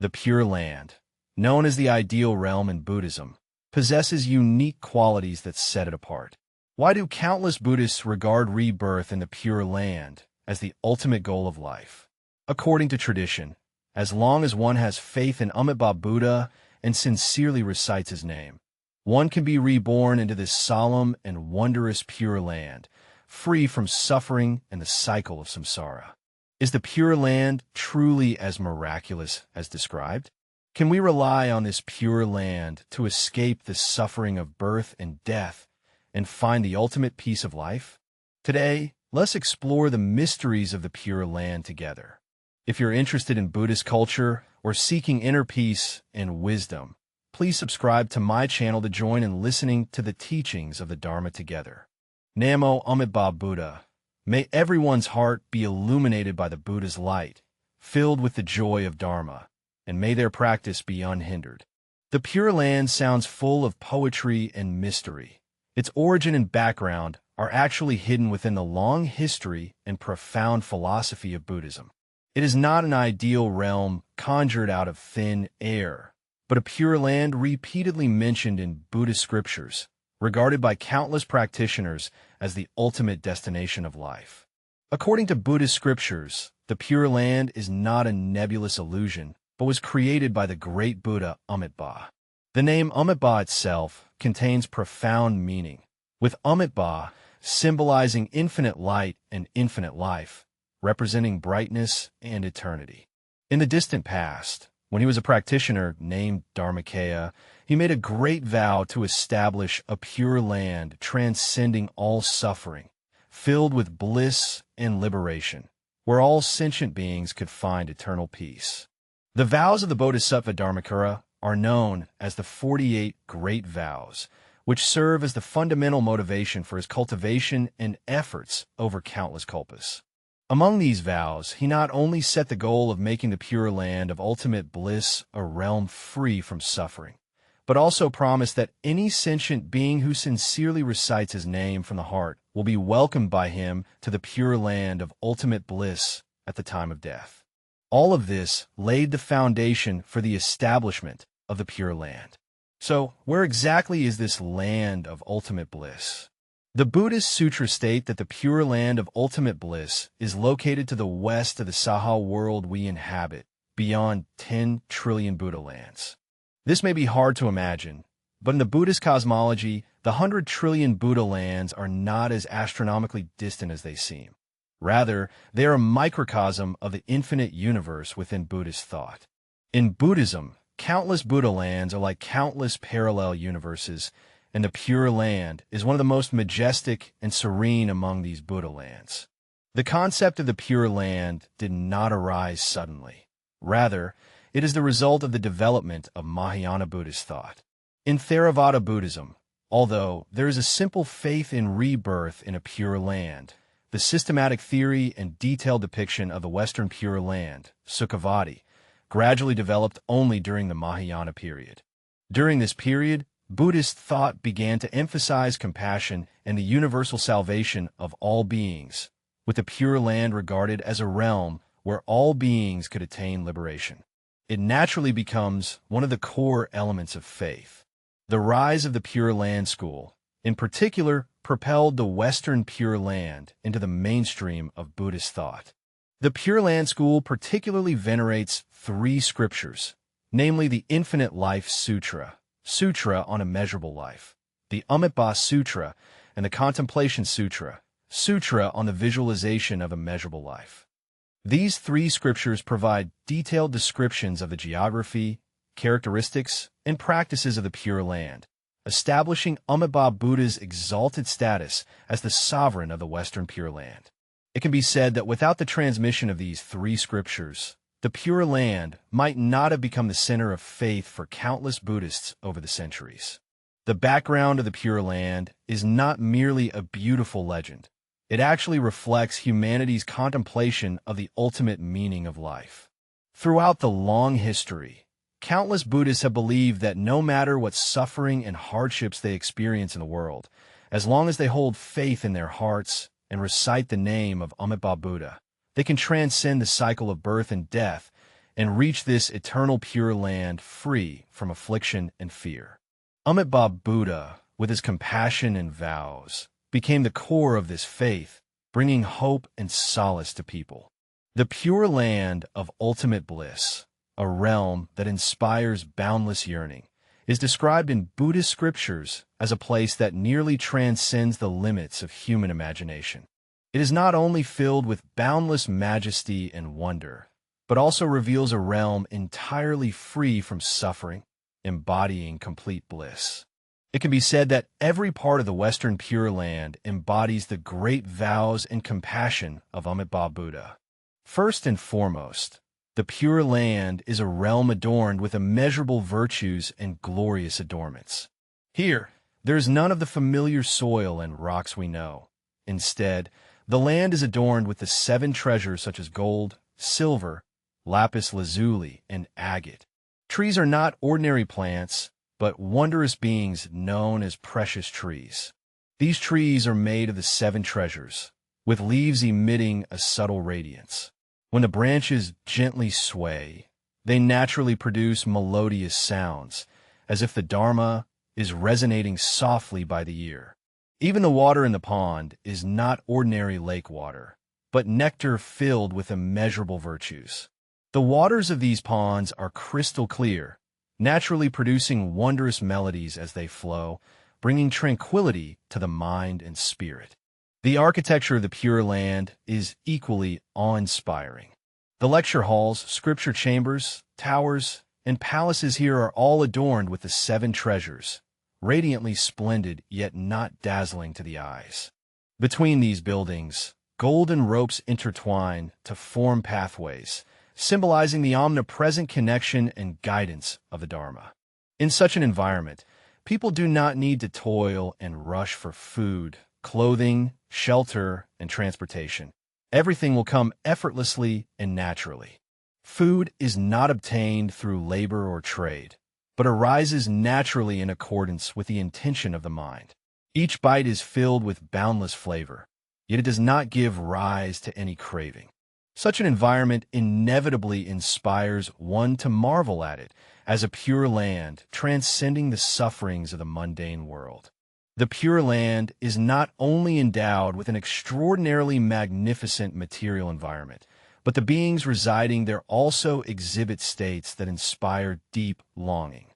The Pure Land, known as the ideal realm in Buddhism, possesses unique qualities that set it apart. Why do countless Buddhists regard rebirth in the Pure Land as the ultimate goal of life? According to tradition, as long as one has faith in Amitabha Buddha and sincerely recites his name, one can be reborn into this solemn and wondrous Pure Land, free from suffering and the cycle of samsara. Is the Pure Land truly as miraculous as described? Can we rely on this Pure Land to escape the suffering of birth and death and find the ultimate peace of life? Today, let's explore the mysteries of the Pure Land together. If you're interested in Buddhist culture or seeking inner peace and wisdom, please subscribe to my channel to join in listening to the teachings of the Dharma together. Namo Amitabha Buddha. May everyone's heart be illuminated by the Buddha's light, filled with the joy of Dharma, and may their practice be unhindered. The Pure Land sounds full of poetry and mystery. Its origin and background are actually hidden within the long history and profound philosophy of Buddhism. It is not an ideal realm conjured out of thin air, but a Pure Land repeatedly mentioned in Buddhist scriptures, regarded by countless practitioners as the ultimate destination of life. According to Buddhist scriptures, the Pure Land is not a nebulous illusion, but was created by the great Buddha Amitabha. The name Amitabha itself contains profound meaning, with Amitabha symbolizing infinite light and infinite life, representing brightness and eternity. In the distant past, when he was a practitioner named Dharmakaya, he made a great vow to establish a Pure Land transcending all suffering, filled with bliss and liberation, where all sentient beings could find eternal peace. The vows of the Bodhisattva Dharmakara are known as the 48 Great Vows, which serve as the fundamental motivation for his cultivation and efforts over countless kalpas. Among these vows, he not only set the goal of making the Pure Land of ultimate bliss a realm free from suffering, but also promised that any sentient being who sincerely recites his name from the heart will be welcomed by him to the Pure Land of ultimate bliss at the time of death. All of this laid the foundation for the establishment of the Pure Land. So, where exactly is this land of ultimate bliss? The Buddhist sutras state that the Pure Land of ultimate bliss is located to the west of the Saha world we inhabit, beyond 10 trillion Buddha lands. This may be hard to imagine, but in the Buddhist cosmology, the 100 trillion Buddha lands are not as astronomically distant as they seem. Rather, they are a microcosm of the infinite universe within Buddhist thought. In Buddhism, countless Buddha lands are like countless parallel universes, and the Pure Land is one of the most majestic and serene among these Buddha lands. The concept of the Pure Land did not arise suddenly. Rather, it is the result of the development of Mahayana Buddhist thought. In Theravada Buddhism, although there is a simple faith in rebirth in a Pure Land, the systematic theory and detailed depiction of the Western Pure Land, Sukhavati, gradually developed only during the Mahayana period. During this period, Buddhist thought began to emphasize compassion and the universal salvation of all beings, with the Pure Land regarded as a realm where all beings could attain liberation. It naturally becomes one of the core elements of faith. The rise of the Pure Land school, in particular, propelled the Western Pure Land into the mainstream of Buddhist thought. The Pure Land school particularly venerates 3 scriptures, namely the Infinite Life Sutra, Sutra on Immeasurable Life, the Amitabha Sutra, and the Contemplation Sutra, Sutra on the Visualization of Immeasurable Life. These 3 scriptures provide detailed descriptions of the geography, characteristics, and practices of the Pure Land, establishing Amitabha Buddha's exalted status as the sovereign of the Western Pure Land. It can be said that without the transmission of these 3 scriptures, the Pure Land might not have become the center of faith for countless Buddhists over the centuries. The background of the Pure Land is not merely a beautiful legend. It actually reflects humanity's contemplation of the ultimate meaning of life. Throughout the long history, countless Buddhists have believed that no matter what suffering and hardships they experience in the world, as long as they hold faith in their hearts and recite the name of Amitabha Buddha, they can transcend the cycle of birth and death and reach this eternal pure land free from affliction and fear. Amitabha Buddha, with his compassion and vows, became the core of this faith, bringing hope and solace to people. The pure land of ultimate bliss, a realm that inspires boundless yearning, is described in Buddhist scriptures as a place that nearly transcends the limits of human imagination. It is not only filled with boundless majesty and wonder, but also reveals a realm entirely free from suffering, embodying complete bliss. It can be said that every part of the Western Pure Land embodies the great vows and compassion of Amitabha Buddha. First and foremost, the Pure Land is a realm adorned with immeasurable virtues and glorious adornments. Here, there is none of the familiar soil and rocks we know. Instead, the land is adorned with the 7 treasures such as gold, silver, lapis lazuli, and agate. Trees are not ordinary plants, but wondrous beings known as precious trees. These trees are made of the 7 treasures, with leaves emitting a subtle radiance. When the branches gently sway, they naturally produce melodious sounds, as if the Dharma is resonating softly by the ear. Even the water in the pond is not ordinary lake water, but nectar filled with immeasurable virtues. The waters of these ponds are crystal clear, naturally producing wondrous melodies as they flow, bringing tranquility to the mind and spirit. The architecture of the Pure Land is equally awe-inspiring. The lecture halls, scripture chambers, towers, and palaces here are all adorned with the 7 treasures, radiantly splendid yet not dazzling to the eyes. Between these buildings, golden ropes intertwine to form pathways, symbolizing the omnipresent connection and guidance of the Dharma. In such an environment, people do not need to toil and rush for food, clothing, shelter, and transportation. Everything will come effortlessly and naturally. Food is not obtained through labor or trade, but arises naturally in accordance with the intention of the mind. Each bite is filled with boundless flavor, yet it does not give rise to any craving. Such an environment inevitably inspires one to marvel at it as a pure land transcending the sufferings of the mundane world. The Pure Land is not only endowed with an extraordinarily magnificent material environment, but the beings residing there also exhibit states that inspire deep longing.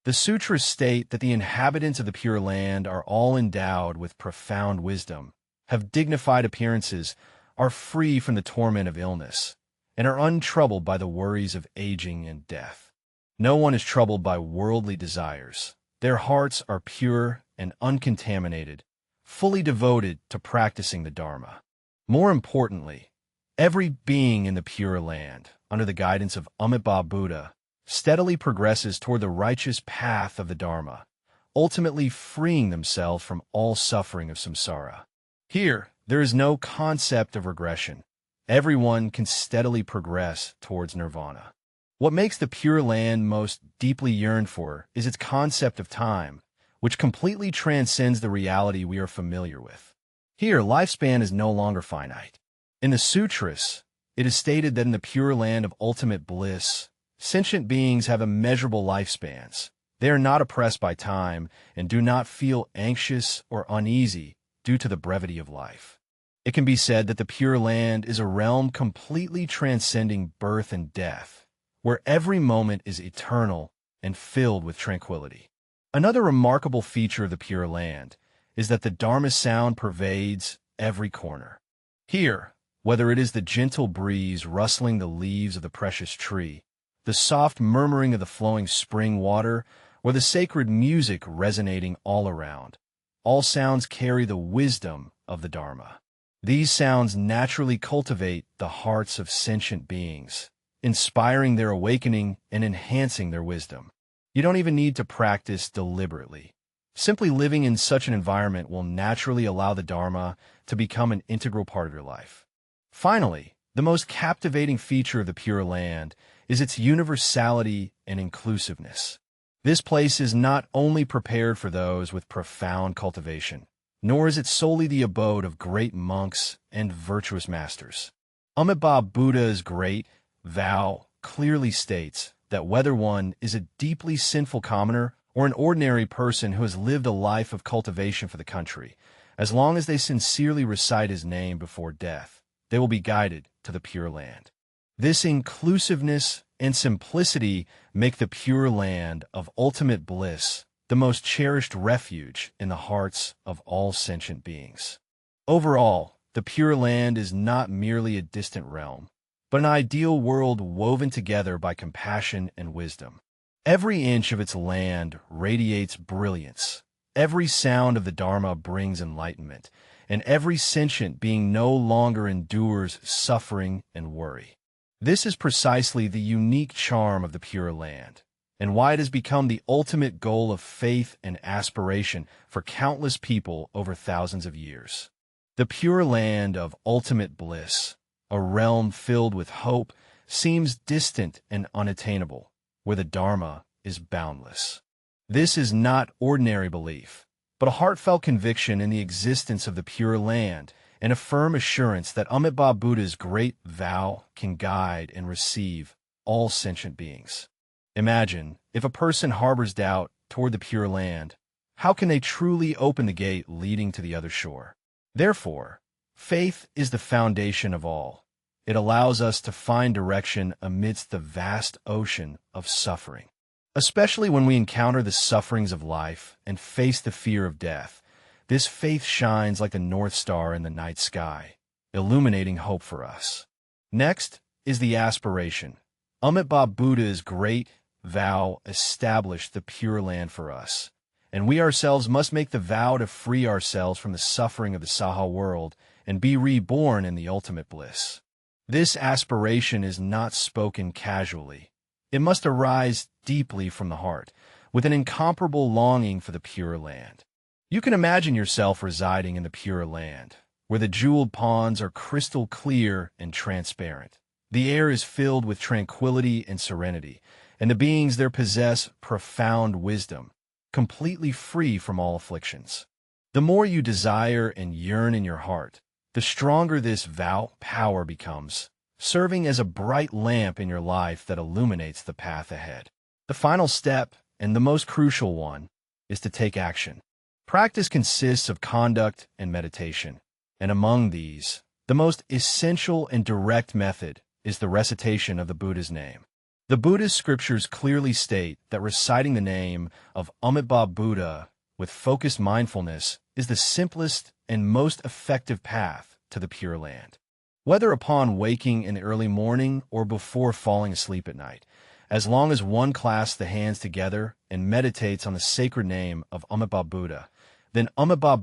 The sutras state that the inhabitants of the Pure Land are all endowed with profound wisdom, have dignified appearances, are free from the torment of illness, and are untroubled by the worries of aging and death. No one is troubled by worldly desires. Their hearts are pure and uncontaminated, fully devoted to practicing the Dharma. More importantly, every being in the Pure Land, under the guidance of Amitabha Buddha, steadily progresses toward the righteous path of the Dharma, ultimately freeing themselves from all suffering of samsara. Here, there is no concept of regression. Everyone can steadily progress towards nirvana. What makes the Pure Land most deeply yearned for is its concept of time, which completely transcends the reality we are familiar with. Here, lifespan is no longer finite. In the sutras, it is stated that in the Pure Land of ultimate bliss, sentient beings have immeasurable lifespans. They are not oppressed by time and do not feel anxious or uneasy due to the brevity of life. It can be said that the Pure Land is a realm completely transcending birth and death, where every moment is eternal and filled with tranquility. Another remarkable feature of the Pure Land is that the Dharma sound pervades every corner. Here, whether it is the gentle breeze rustling the leaves of the precious tree, the soft murmuring of the flowing spring water, or the sacred music resonating all around, all sounds carry the wisdom of the Dharma. These sounds naturally cultivate the hearts of sentient beings, inspiring their awakening and enhancing their wisdom. You don't even need to practice deliberately. Simply living in such an environment will naturally allow the Dharma to become an integral part of your life. Finally, the most captivating feature of the Pure Land is its universality and inclusiveness. This place is not only prepared for those with profound cultivation, nor is it solely the abode of great monks and virtuous masters. Amitabha Buddha's great vow, clearly states that whether one is a deeply sinful commoner or an ordinary person who has lived a life of cultivation for the country, as long as they sincerely recite his name before death, they will be guided to the Pure Land. This inclusiveness and simplicity make the Pure Land of ultimate bliss the most cherished refuge in the hearts of all sentient beings. Overall, the Pure Land is not merely a distant realm, but an ideal world woven together by compassion and wisdom. Every inch of its land radiates brilliance. Every sound of the Dharma brings enlightenment, and every sentient being no longer endures suffering and worry. This is precisely the unique charm of the Pure Land, and why it has become the ultimate goal of faith and aspiration for countless people over thousands of years. The Pure Land of ultimate bliss, a realm filled with hope, seems distant and unattainable, where the Dharma is boundless. This is not ordinary belief, but a heartfelt conviction in the existence of the Pure Land and a firm assurance that Amitabha Buddha's great vow can guide and receive all sentient beings. Imagine, if a person harbors doubt toward the Pure Land, how can they truly open the gate leading to the other shore? Therefore, faith is the foundation of all. It allows us to find direction amidst the vast ocean of suffering. Especially when we encounter the sufferings of life and face the fear of death, this faith shines like a North Star in the night sky, illuminating hope for us. Next is the aspiration. Amitabha Buddha's great vow established the Pure Land for us, and we ourselves must make the vow to free ourselves from the suffering of the Saha world and be reborn in the ultimate bliss. This aspiration is not spoken casually. It must arise deeply from the heart, with an incomparable longing for the Pure Land. You can imagine yourself residing in the Pure Land, where the jeweled ponds are crystal clear and transparent. The air is filled with tranquility and serenity, and the beings there possess profound wisdom, completely free from all afflictions. The more you desire and yearn in your heart, the stronger this vow power becomes, serving as a bright lamp in your life that illuminates the path ahead. The final step, and the most crucial one, is to take action. Practice consists of conduct and meditation, and among these, the most essential and direct method is the recitation of the Buddha's name. The Buddhist scriptures clearly state that reciting the name of Amitabha Buddha with focused mindfulness is the simplest and most effective path to the Pure Land. Whether upon waking in the early morning or before falling asleep at night, as long as one clasps the hands together and meditates on the sacred name of Amitabha Buddha, then Amitabha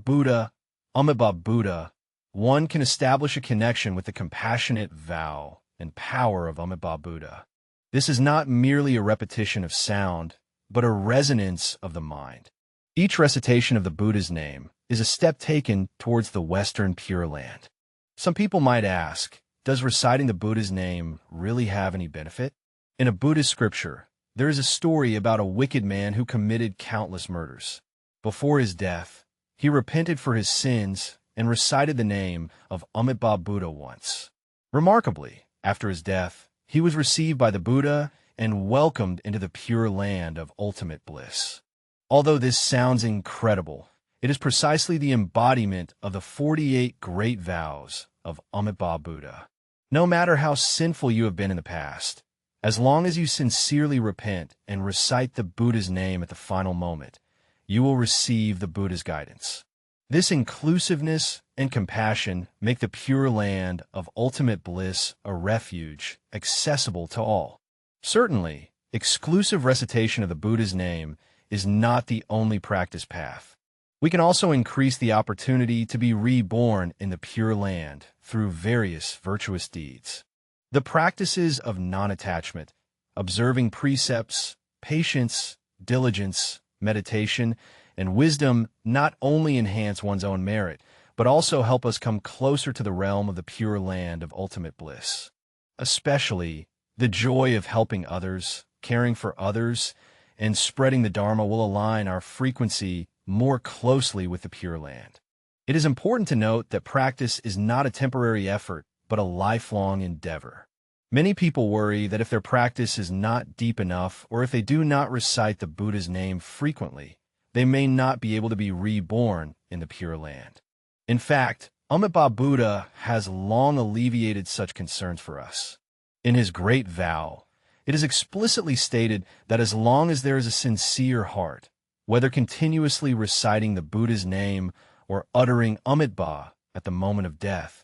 Buddha, one can establish a connection with the compassionate vow and power of Amitabha Buddha. This is not merely a repetition of sound, but a resonance of the mind. Each recitation of the Buddha's name is a step taken towards the Western Pure Land. Some people might ask, does reciting the Buddha's name really have any benefit? In a Buddhist scripture, there is a story about a wicked man who committed countless murders. Before his death, he repented for his sins and recited the name of Amitabha Buddha once. Remarkably, after his death, he was received by the Buddha and welcomed into the Pure Land of ultimate bliss. Although this sounds incredible, it is precisely the embodiment of the 48 great vows of Amitabha Buddha. No matter how sinful you have been in the past, as long as you sincerely repent and recite the Buddha's name at the final moment, you will receive the Buddha's guidance. This inclusiveness and compassion make the Pure Land of ultimate bliss a refuge accessible to all. Certainly, exclusive recitation of the Buddha's name is not the only practice path. We can also increase the opportunity to be reborn in the Pure Land through various virtuous deeds. The practices of non-attachment, observing precepts, patience, diligence, meditation, and wisdom not only enhance one's own merit, but also help us come closer to the realm of the Pure Land of ultimate bliss. Especially, the joy of helping others, caring for others, and spreading the Dharma will align our frequency more closely with the Pure Land. It is important to note that practice is not a temporary effort, but a lifelong endeavor. Many people worry that if their practice is not deep enough or if they do not recite the Buddha's name frequently, they may not be able to be reborn in the Pure Land. In fact, Amitabha Buddha has long alleviated such concerns for us. In his great vow, it is explicitly stated that as long as there is a sincere heart, whether continuously reciting the Buddha's name or uttering Amitabha at the moment of death,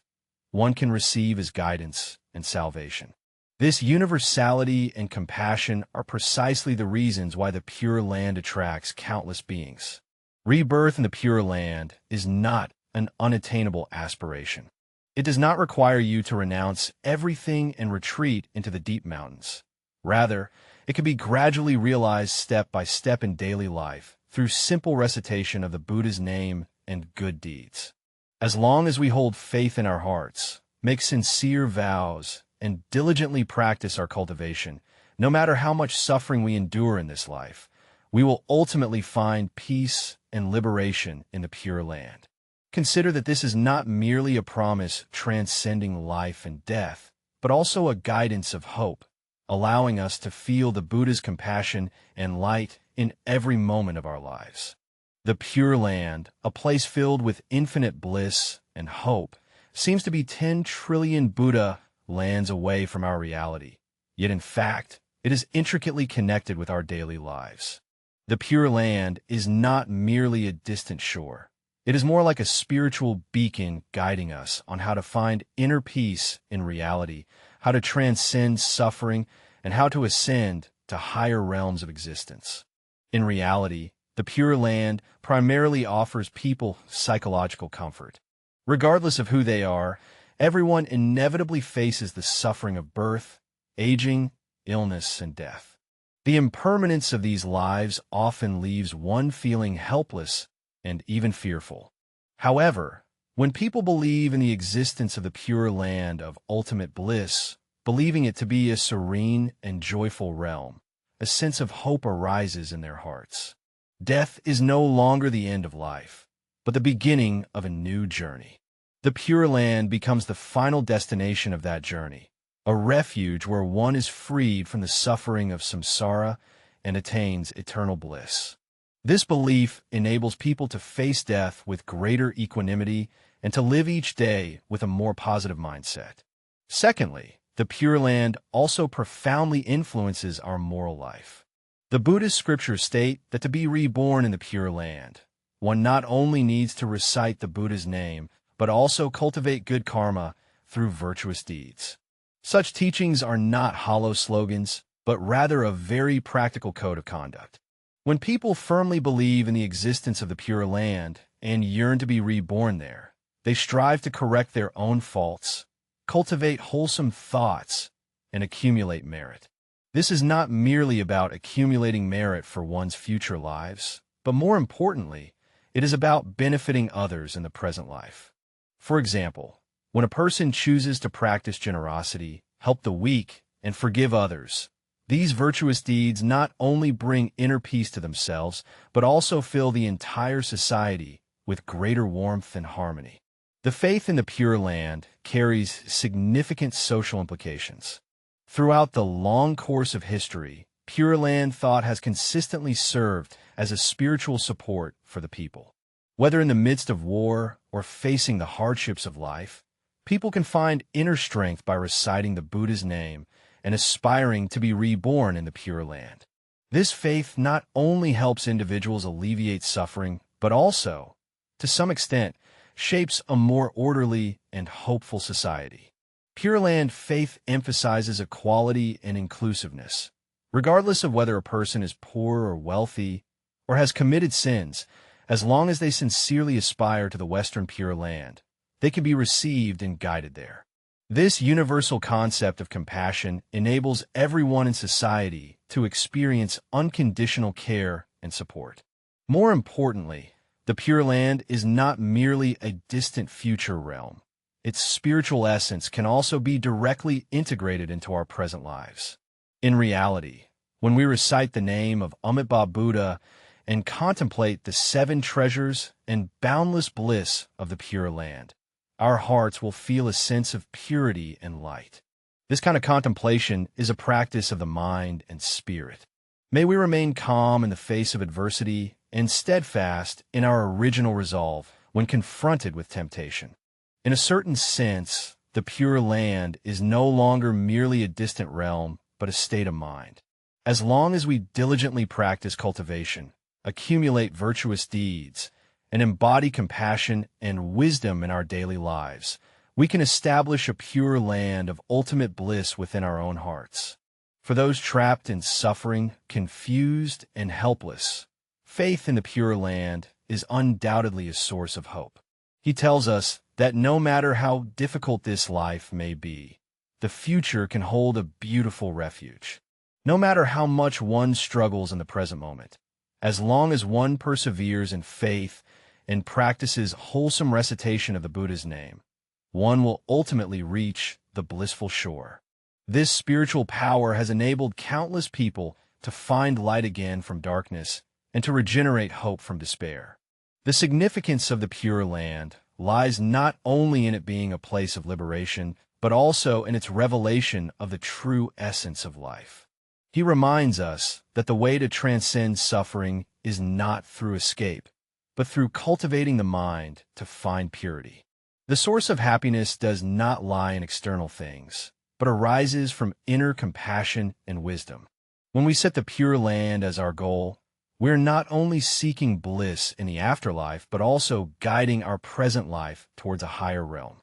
one can receive his guidance and salvation. This universality and compassion are precisely the reasons why the Pure Land attracts countless beings. Rebirth in the Pure Land is not an unattainable aspiration. It does not require you to renounce everything and retreat into the deep mountains. Rather, it can be gradually realized step by step in daily life through simple recitation of the Buddha's name and good deeds. As long as we hold faith in our hearts, make sincere vows, and diligently practice our cultivation, no matter how much suffering we endure in this life, we will ultimately find peace and liberation in the Pure Land. Consider that this is not merely a promise transcending life and death, but also a guidance of hope, allowing us to feel the Buddha's compassion and light in every moment of our lives. The Pure Land, a place filled with infinite bliss and hope, seems to be 10 trillion Buddha lands away from our reality. Yet in fact, it is intricately connected with our daily lives. The Pure Land is not merely a distant shore. It is more like a spiritual beacon guiding us on how to find inner peace in reality, how to transcend suffering, and how to ascend to higher realms of existence. In reality, the Pure Land primarily offers people psychological comfort. Regardless of who they are, everyone inevitably faces the suffering of birth, aging, illness, and death. The impermanence of these lives often leaves one feeling helpless and even fearful. However, when people believe in the existence of the Pure Land of ultimate bliss, believing it to be a serene and joyful realm, a sense of hope arises in their hearts. Death is no longer the end of life, but the beginning of a new journey. The Pure Land becomes the final destination of that journey, a refuge where one is freed from the suffering of samsara and attains eternal bliss. This belief enables people to face death with greater equanimity and to live each day with a more positive mindset. Secondly, the Pure Land also profoundly influences our moral life. The Buddhist scriptures state that to be reborn in the Pure Land, one not only needs to recite the Buddha's name, but also cultivate good karma through virtuous deeds. Such teachings are not hollow slogans, but rather a very practical code of conduct. When people firmly believe in the existence of the Pure Land and yearn to be reborn there, they strive to correct their own faults, cultivate wholesome thoughts, and accumulate merit. This is not merely about accumulating merit for one's future lives, but more importantly, it is about benefiting others in the present life. For example, when a person chooses to practice generosity, help the weak, and forgive others, these virtuous deeds not only bring inner peace to themselves, but also fill the entire society with greater warmth and harmony. The faith in the Pure Land carries significant social implications. Throughout the long course of history, Pure Land thought has consistently served as a spiritual support for the people. Whether in the midst of war or facing the hardships of life, people can find inner strength by reciting the Buddha's name and aspiring to be reborn in the Pure Land. This faith not only helps individuals alleviate suffering, but also, to some extent, shapes a more orderly and hopeful society. Pure Land faith emphasizes equality and inclusiveness. Regardless of whether a person is poor or wealthy or has committed sins, as long as they sincerely aspire to the Western Pure Land, they can be received and guided there. This universal concept of compassion enables everyone in society to experience unconditional care and support. More importantly, the Pure Land is not merely a distant future realm. Its spiritual essence can also be directly integrated into our present lives. In reality, when we recite the name of Amitabha Buddha and contemplate the 7 treasures and boundless bliss of the Pure Land, our hearts will feel a sense of purity and light. This kind of contemplation is a practice of the mind and spirit. May we remain calm in the face of adversity and steadfast in our original resolve when confronted with temptation. In a certain sense, the Pure Land is no longer merely a distant realm, but a state of mind. As long as we diligently practice cultivation, accumulate virtuous deeds, and embody compassion and wisdom in our daily lives, we can establish a pure land of ultimate bliss within our own hearts. For those trapped in suffering, confused, and helpless, faith in the Pure Land is undoubtedly a source of hope. He tells us that no matter how difficult this life may be, the future can hold a beautiful refuge. No matter how much one struggles in the present moment, as long as one perseveres in faith and practices wholesome recitation of the Buddha's name, one will ultimately reach the blissful shore. This spiritual power has enabled countless people to find light again from darkness and to regenerate hope from despair. The significance of the Pure Land lies not only in it being a place of liberation, but also in its revelation of the true essence of life. He reminds us that the way to transcend suffering is not through escape, but through cultivating the mind to find purity. The source of happiness does not lie in external things, but arises from inner compassion and wisdom. When we set the Pure Land as our goal, we're not only seeking bliss in the afterlife, but also guiding our present life towards a higher realm.